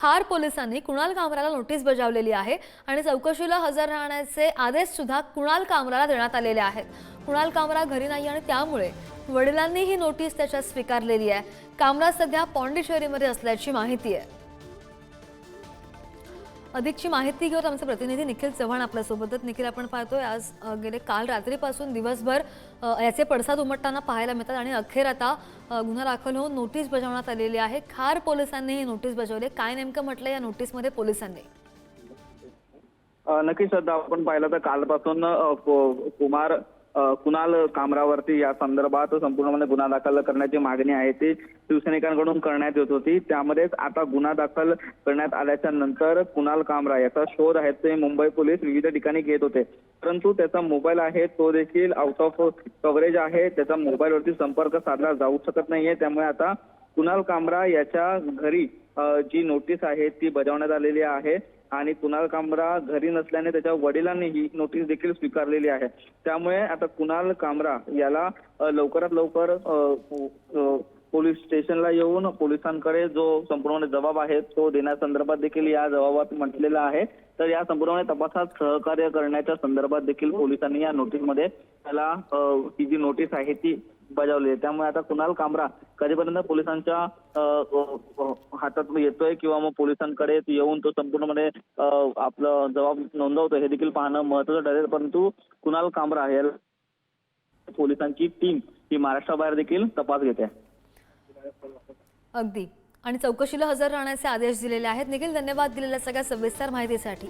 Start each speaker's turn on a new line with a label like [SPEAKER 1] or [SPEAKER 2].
[SPEAKER 1] खार पोलिसांनी कुणाल कामराला नोटीस बजावलेली आहे आणि चौकशीला हजर राहण्याचे आदेश सुद्धा कुणाल कामराला देण्यात आलेले आहेत। कुणाल कामरा घरी नाही आणि त्यामुळे वडिलांनी ही नोटीस त्याच्या स्वीकारलेली आहे। कामरा सध्या पॉंडिचेरीमध्ये असल्याची माहिती आहे। अधिकची माहिती घेऊन आमचे प्रतिनिधी निखिल चव्हाण आपल्या सोबत आहेत। निखिल, आपण पाहतोय आज गेले काल रात्रीपासून दिवसभर याचे पडसाद उमटताना पाहायला मिळतात आणि अखेर आता गुन्हा दाखल होऊन नोटीस बजावण्यात आलेली आहे। खार पोलिसांनी ही नोटीस बजावली। काय नेमकं म्हटलं या नोटीसमध्ये पोलिसांनी?
[SPEAKER 2] नक्कीच श्रद्धा, आपण पाहिलं तर कालपासून कुणाल कामरावरती या संदर्भात संपूर्णपणे गुन्हा दाखल करण्याची मागणी आहे ती शिवसैनिकांकडून करण्यात येत होती। त्यामध्येच आता गुन्हा दाखल करण्यात आल्याच्या नंतर कुणाल कामरा याचा शोध आहे ते मुंबई पोलीस विविध ठिकाणी घेत होते, परंतु त्याचा मोबाईल आहे तो देखील आउट ऑफ कव्हरेज आहे। त्याचा मोबाईलवरती संपर्क साधला जाऊ शकत नाहीये। त्यामुळे आता कुणाल कामरा याच्या घरी जी नोटीस आहे ती बजावण्यात आलेली आहे आणि कुणाल कामरा घरी नसल्याने त्याच्या वडिलांनी ही नोटीस देखील स्वीकारलेली आहे। त्यामुळे आता कुणाल कामरा याला लवकरात लवकर पोलीस स्टेशनला येऊन पोलिसांकडे जो संपूर्ण जबाब आहे तो देण्यासंदर्भात देखील या जबाबात म्हटलेला आहे। तर या संपूर्ण तपासात सहकार्य करण्याच्या संदर्भात देखील पोलिसांनी या नोटीसमध्ये त्याला ही जी नोटीस आहे ती बजावली आहे। त्यामुळे आता कुणाल कामरा कधीपर्यंत पोलिसांच्या हातात येतोय किंवा मग पोलिसांकडे येऊन तो संपूर्णपणे आपलं जबाब नोंदवतो हे देखील पाहणं महत्त्वाचं ठरेल। परंतु कुणाल कामरा याला पोलिसांची टीम ही महाराष्ट्राबाहेर देखील तपास घेते।
[SPEAKER 1] अगदी, आणि चौकशीला हजर राहण्याचे आदेश दिलेले आहेत। निखिल, धन्यवाद दिलेल्या सगळ्या सविस्तर माहितीसाठी।